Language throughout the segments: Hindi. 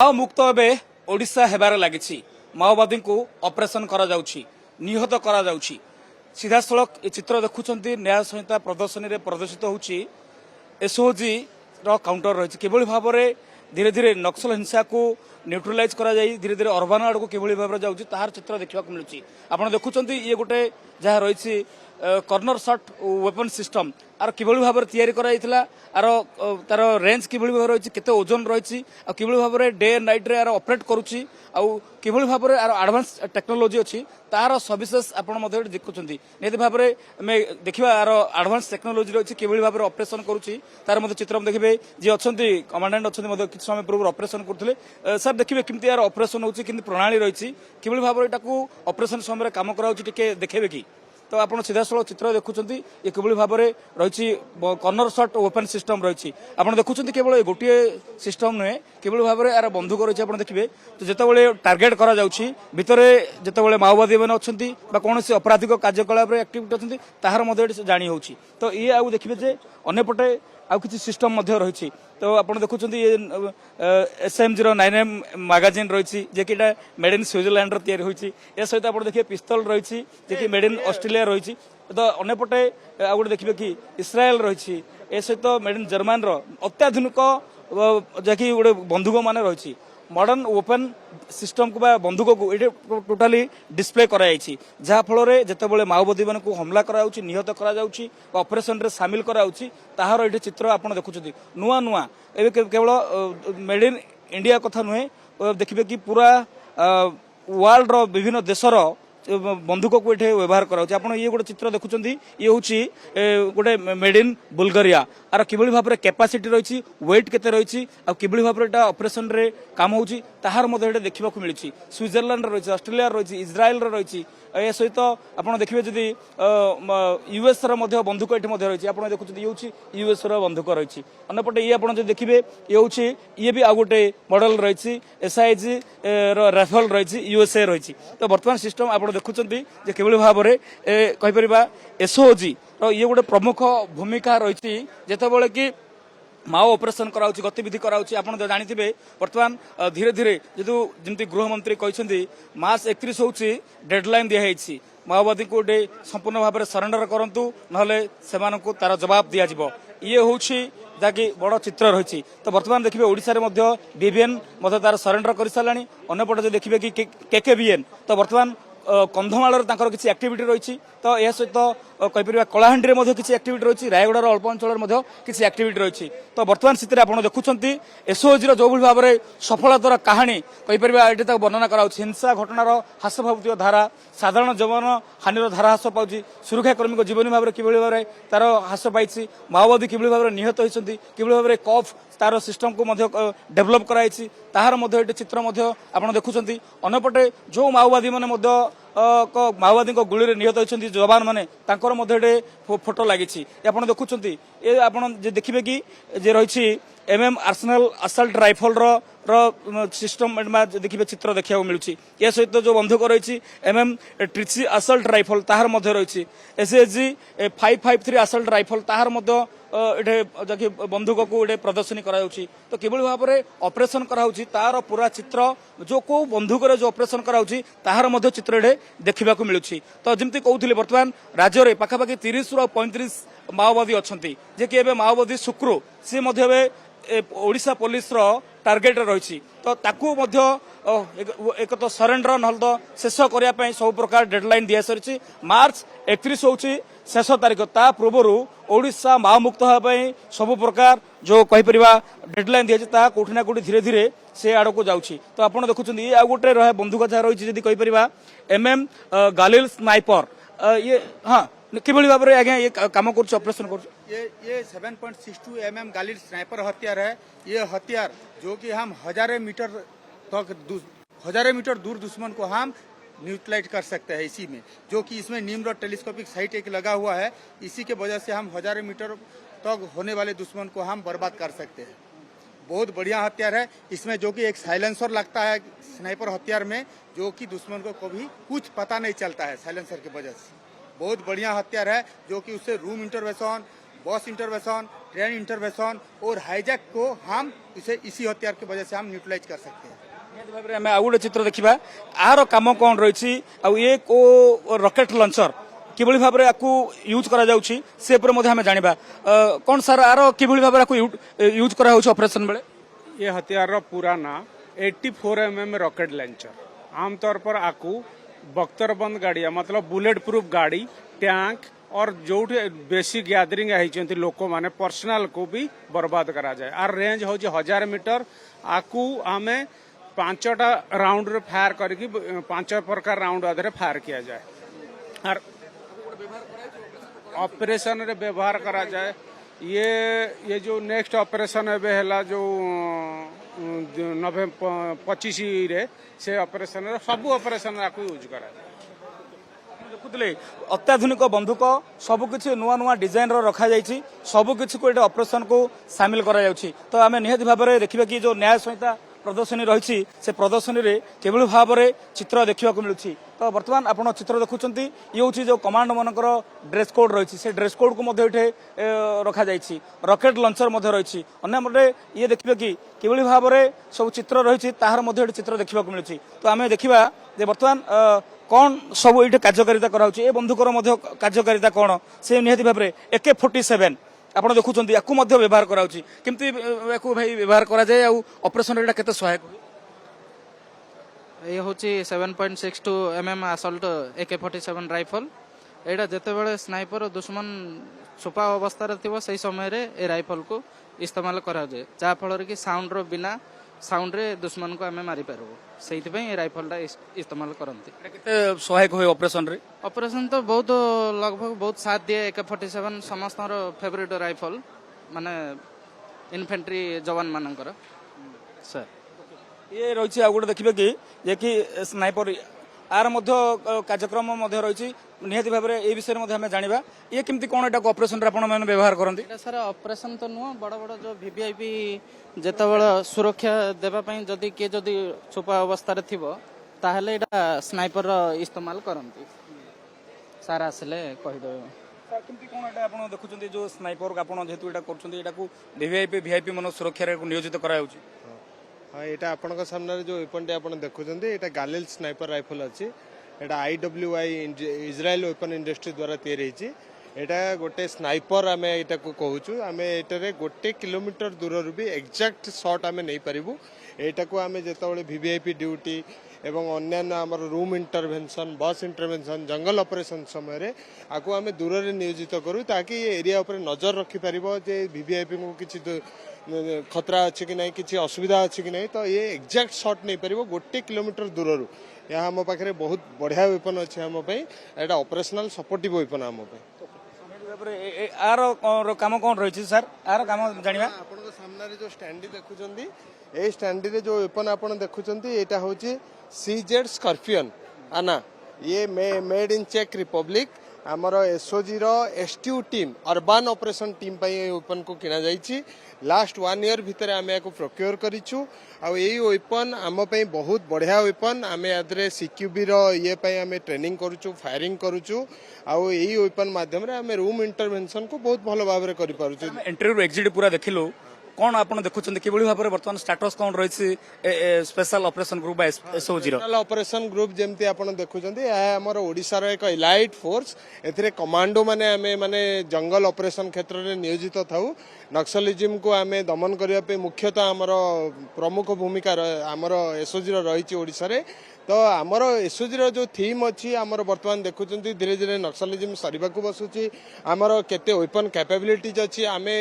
माओ मुक्त एवं ओडिशा हेबार लगी माओवादी को ऑपरेशन करा जाउछि, निहत करा जाउछि। सीधा सड़क चित्र देखुंत न्याय संहिता प्रदर्शनी रे प्रदर्शित होउछि एसओजी रो काउंटर रही किभली भाव में धीरे धीरे नक्सल हिंसा को न्यूट्रलाइज करा जाई धीरे धीरे अर्बान आड़ को किभली भाव में जाउछि तार चित्र देखा मिलुछि। आपण देखुंत ये गोटे जहाँ रही कर्नर शॉट वेपन सिस्टम आर किभली भाव में तैयारी कराइथिला आर तार रेंज किभली भाव रही केते ओजन रही आ किभली भाव में डे नाइट रे आर ऑपरेट करूछि आ किभली भाव में आर एडवांस टेक्नोलॉजी अछि तार सविशेष आपण मध्ये देखुछंती नियति भाव में मे देखिबा आर एडवांस टेक्नोलॉजी रही किभली भाव में ऑपरेशन करूछि तार मध्ये चित्र देखिबे जे अछंती कमांडेंट अछंती मध्ये किछ समय पूर्व ऑपरेशन करथिले सर देखिबे किमती आर ऑपरेशन होछि किंतु प्रणाली रही किभली भाव में ताकू ऑपरेशन समय काम करा होछि टिके देखेबे कि तो आप सीधा सड़क चित्र देखुं ये किभली भाव में रही कर्नर शॉट ओपन सिस्टम रही आप देखुं केवल गोटे सिस्टम नुहे किभली भाव में यार बंधुक रही आप देखिए तो जितेबाला टार्गेट करा भितर जितेबाला माओवादी मैंने अच्छा कौन अपराधिक कार्यकलाप एक्टिविटी अच्छी तार जाणी हो तो ये आउ देखिए अंपटे आउ किसी सिस्टम रही तो आप देखुं SMG-9M मैगजीन रही जे कि मेड इन स्विट्जरलैंड तैयारी होती सहित आप देखिए पिस्तल रही जे मेड इन ऑस्ट्रेलिया रही तो अंपटे आउ गोटे देखिए कि इस्राएल रही सहित मेड इन जर्मन अत्याधुनिक जैकि गोटे बंधुक मान रही मॉडर्न ओपन सिस्टम को बंधुक को ये टोटाली डिस्प्ले कराई जहाँ फल जितेबाला माओवादी मान को हमला करा निहत करा ऑपरेशन रे सामिल करार ये चित्र आप देखुं नुआ नुआ केवल मेड इन इंडिया कथा नुहे देखिए कि पूरा वर्ल्ड रो विभिन्न देशर बंधुक को ये व्यवहार करा ये गोटे चित्र देखुं ये हूँ गोटे मेड इन बुल्गारिया आर किभली भाव में कैपेसिटी रही वेट केते रही आ किभली भाव में ऑपरेशन रे काम होची ताहार मध्य देखा मिली स्विट्जरलैंड रही ऑस्ट्रेलिया रही इज्राएल रही ए सहित आप देखिए जदि यूएस बंधुक ये रही आप देखुं ये हूँ यूएस बंधुक रही अंपटे ये आप देखिए ये हूँ ये भी आ गोटे मॉडल रही SIG राइफल रही USA रही तो बर्तमान सिस्टम आप देखुं किभली भाव में कहीपर SOG ये गोटे प्रमुख भूमिका रही जितेबाला कि माओ ऑपरेशन कराउछि गतिविधि कराउछि आपण जानिथिबे वर्तमान धीरे धीरे जेतु जमती गृहमंत्री कहछन्ती मार्च 31 होछि डेडलाइन दिया हेछि माओवादी को डे संपूर्ण भाव में सरेंडर करंतु नहले सेमानकु तार जवाब दिया जिवो ये होछि जाकि बड़ चित्र रही तो वर्तमान देखिए ओडिशा रे मध्य BVN मध्य तार सरेंडर कर साराणी अन्यपटे देखिए कि KKBN तो वर्तमान कंधमाल किसी एक्टिविटी रही तो यह सहित कहीपर कलाहांडी में किसी एक्टिविटी रही रायगढ़ अल्प अंचल किसी एक्टिविटी रही तो वर्तमान स्थिति आप देखुं SOG जो भाव में सफलतार कहानी कहीपर ये वर्णना करा हिंसा घटनार ह्रास पाती धारा साधारण जीवन हानि धारा ह्रास पाँच सुरक्षाकर्मी जीवन भाव में किभली भाव में तार ह्रास पाई माओवादी किभली भाव में निहत होती किभली भाव में कफ तार सिस्टम को डेभलप कराई ताहार चित्र आप देखुं अन्यपटे जो माओवादी मैंने माओवादी गुली निहत होती जवान मैंने फोटो लगी आप देखुं ये आप देखिए कि जे रही MM Arsenal assault rifle system देखिए चित्र देखा मिलूँ या सहित जो बंधुक रही MM ट्रिची असल्ट राइफल ताहार रही SSG 553 असल्ट राइफल ताहार ये बंधुक को ये प्रदर्शनी करा तो किभली भाव में ऑपरेशन करा तार पूरा चित्र जो को बंधुक जो ऑपरेशन करा ताहार चित्र ये देखा मिलूँ तो जमती कहते बर्तमान राज्य में पाखापाखि 30 ରୁ 35 माओवादी अच्छा जे कि माओवादी शुक्र सी ओडिशा पुलिस टार्गेट रही तो ताकू एक तो सरेंडर ना तो शेष करने सब प्रकार डेडलाइन दि सारी मार्च 31 हूँ शेष तारीख ता पूर्व ओडिशा माओ मुक्त होगापी सब प्रकार जो कहीपर डेडलाइन दिया कौटिना कौटी धीरे धीरे से आड़ को जाऊँगी तो आप देखुं ये आ गोटे रहे बंधुक जहाँ रही कहीपर MM गालिल स्नाइपर ये हाँ किभली भाव में आज्ञा ये काम कर ऑपरेशन कर ये 7.62 mm गालिल स्नाइपर हथियार है। ये हथियार जो कि हम हजारों मीटर दूर दुश्मन को हम न्यूट्रलाइज कर सकते हैं इसी में जो कि इसमें निम्न टेलीस्कोपिक साइट एक लगा हुआ है इसी के वजह से हम हजारों मीटर तक होने वाले दुश्मन को हम बर्बाद कर सकते हैं। बहुत बढ़िया हथियार है इसमें जो कि एक साइलेंसर लगता है स्नाइपर हथियार में जो कि दुश्मन को कभी कुछ पता नहीं चलता है साइलेंसर की वजह से। बहुत बढ़िया हथियार है जो कि उससे room intervention boss intervention train intervention और हाईजैक को हम इसी हथियार की वजह से हम न्यूट्रलाइज कर सकते हैं। निहाती भाबरे आमे आउ गोटे चित्र देखिबा आर काम कोन रहिछि आ ये को रॉकेट लॉन्चर किभଳି भाबरे आकु यूज करा जाउछि से पर मध्ये हमें जानिबा कोन सर आर किभଳି भाबरे आकु यूज करा होछि ऑपरेशन बेले। ये हथियार रो पूरा ना 84 mm रॉकेट लॉन्चर। आमतौर पर आकु बख्तरबंद गाड़ी मतलब बुलेट प्रूफ गाड़ी टैंक और जो बेसी गैदरिंग होती लोक माने पर्सनल को भी बर्बाद करा जाए। आर रेंज हूँ 1000 मीटर। आकु आमे 5टा राउंड रे फायर करके 5 प्रकार राउंड आधे फायर किया जाए और ऑपरेशन रे व्यवहार करा जाए। ये जो नेक्स्ट ऑपरेशन एबे हैला जो नवेम्बर 25 रे से ऑपरेशन रे सब ऑपरेशन आकु यूज करा जाए। देखुले अत्याधुनिक बंधुक सबकिछि नुआ नुआ डिजाइन रो रखा जाइछि सबकिछि को एटा ऑपरेशन को शामिल करा जाउछि। तो आमे निहाती भाबरे देखिबा कि जो न्याय संहिता प्रदर्शनी रही से प्रदर्शनी रे केवल भाव में चित्र देखा मिलूँ। तो बर्तमान आपण चित्र देखुंत ये हूँ जो कमांड मानकर ड्रेस कोड रही से ड्रेस कोड को रखा जाइए। रॉकेट लॉन्चर रही अन्यपटे ये देखिए कि किभଳି भाव में सब चित्र रही तार चित्र देखा मिलूँ। तो आम देखा बर्तमान कौन सब ये कार्यकारिता कराऊँ बंधुकर कार्यकारिता कौन से निहाती भाव में AK-47 आपण देखुंत या व्यवहार कराऊँ केमती भाई व्यवहार करा जाए आ ऑपरेशन एटा केते सहायक ये हूँ 7.62 mm असल्ट AK-47 राइफल। एटा जेते बेले स्नाइपर दुश्मन छुपा अवस्था थी से समय रे ए राइफल को इस्तेमाल करा जाए जहाँ फल कि साउंड रो बिना साउंड रे दुश्मन को आमे मारी पारबो से राइफल इस्तेमाल करती। केते सहायक होय ऑपरेशन रे। ऑपरेशन तो बहुत लगभग बहुत साथ दिए। AK-47 समस्त फेवरेट राइफल माने इन्फेंट्री जवान मानकर सर। ये रही आ गोटे देखिए कि जे कि स्नाइपर आर कार्यक्रम रही निहाती भाव में ये विषय में हमें जाना ये केमती कौन एटा ऑपरेशन मैंने व्यवहार करती। सर ऑपरेशन तो नुह बड़ बड़ जो VVIP जितेबाला सुरक्षा देवाई जदि किए जदि छुपा अवस्था थो ताहले एटा स्नाइपर इस्तेमाल करती सार आसिले कहीदे। केमती कौन एटा आपण देखुछन्ती जो स्नाइपर आपण जेतु एटा करछन्ती एटा को VIP मन सुरक्षा रे नियोजित कराउछि। हाँ यहाँ आपण सामने जो वेपन टे आप देखुं यहाँ गालिल स्नाइपर राइफल अच्छी यहाँ IWI इजराइल वेपन इंडस्ट्री द्वारा तैयारी यहाँ गोटे स्नाइपर आम यहाँ को कहूँ आम ये 1 किलोमीटर दूर भी एक्जाक्ट शॉट आम नहीं पारू। यहाँ को आम जो VVIP ड्यूटी एवं अन्यान्य आमर रूम इंटरवेंशन बस इंटरवेंशन जंगल ऑपरेशन समय आपको आम दूर में नियोजित करूँ ताकि ये एरिया उपर नजर रखिपर जे VVIP को किसी खतरा अच्छी कि नहीं किसी असुविधा अच्छी कि नहीं तो ये एक्जाक्ट शॉट नहीं पार 1 किलोमीटर दूर यहाँ आम पाखे बहुत बढ़िया वेपन अच्छे आम यहाँ ऑपरेशनल सपोर्टिव वेपन आम आर काम कौन रही सर आर काम जाना आपन सामने जो स्टैंडी देखुं ये स्टैंडी रे जो वेपन आप देखुं यहाँ हूँ CZ स्कॉर्पियन आना ये मेड इन चेक रिपब्लिक आमर SOG रो STU team urban operation team weapon को किना जाइछि। लास्ट 1 ईयर भितर आम या प्रोक्योर करिछु आ यही वेपन आम बहुत बढ़िया वेपन आम यादरे CQB रो ये आम ट्रेनिंग करूछु फायरिंग करूछु आ यही वेपन माध्यम रे आम रूम इंटरवेंशन को बहुत भल भाव में करि पारुछु। एंट्री रू एक्जिट पूरा देखिलु कौन आपन देखुछन्ती किभଳି भाव में वर्तमान स्टेटस कौन रही स्पेशल ऑपरेशन ग्रुप SOG रो स्पेशल ऑपरेशन ग्रुप जेमती आपन देखुछन्ती यह हमर ओडिसा रो एक इलाइट फोर्स एथिरे कमांडो माने आमे माने जंगल ऑपरेशन क्षेत्र में नियोजित थाउ। नक्सलिज्म को आमे दमन करिया पे मुख्यतः आमर प्रमुख भूमिका आमर SOG रो रही ओडिसा रे। तो आमर SOG रो जो थीम अच्छी आमर वर्तमान देखुछन्ती धीरे धीरे नक्सलिज्म सरीबा को बसुची आमर केते वेपन कैपेबिलिटीज अच्छी आमे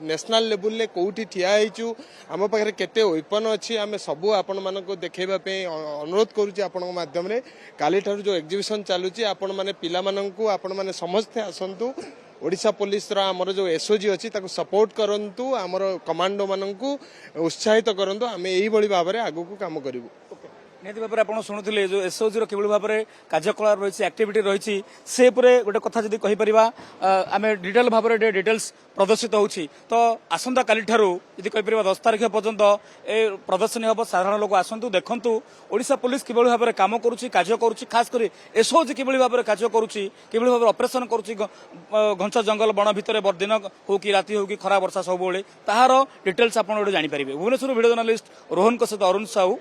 नेशनल लेवल ले कोठी ठिया हेचु आम पाखे केते वेपन अच्छी आमे सबू आपण मानको देखैबा पे अनुरोध करूची आपण माध्यम रे। काली ठारू जो एग्जिबिशन चालुची आपण माने पिला माननकु आपण माने समस्त आसंतु ओडिशा पुलिस रा आमर जो SOG अच्छी ताको सपोर्ट करंतु आमर कमांडो माननकु उत्साहित करंतु आमे एही बळी भाबरे आगु को काम करिवु। निहत भाव में आप शुणुले जो एसओजी किभली भाव में कार्यकलाप रही एक्टिविटी रही से गोटे कथा जदि कहीपर आम डिटेल भाव में डिटेल्स प्रदर्शित होची तो आसंता काली ठारू यदि कहीपर 10 तारीख पर्यंत ए प्रदर्शनी हम साधारण लोक आसतु देखु ओडिशा पुलिस किभली भाव में काम करुच्ची कार्य करुच्ची खास कर एसओजी किभली भाव में कार्य करुच्ची किभली भाव में ऑपरेशन करुच्ची घंच जंगल बण भितर दिन हो कि राति हो कि खरा वर्षा सब तार डिटेल्स आप जानीपारे भुवनेश्वर वीडियो जर्नालीस्ट रोहन सहित अरुण साहू।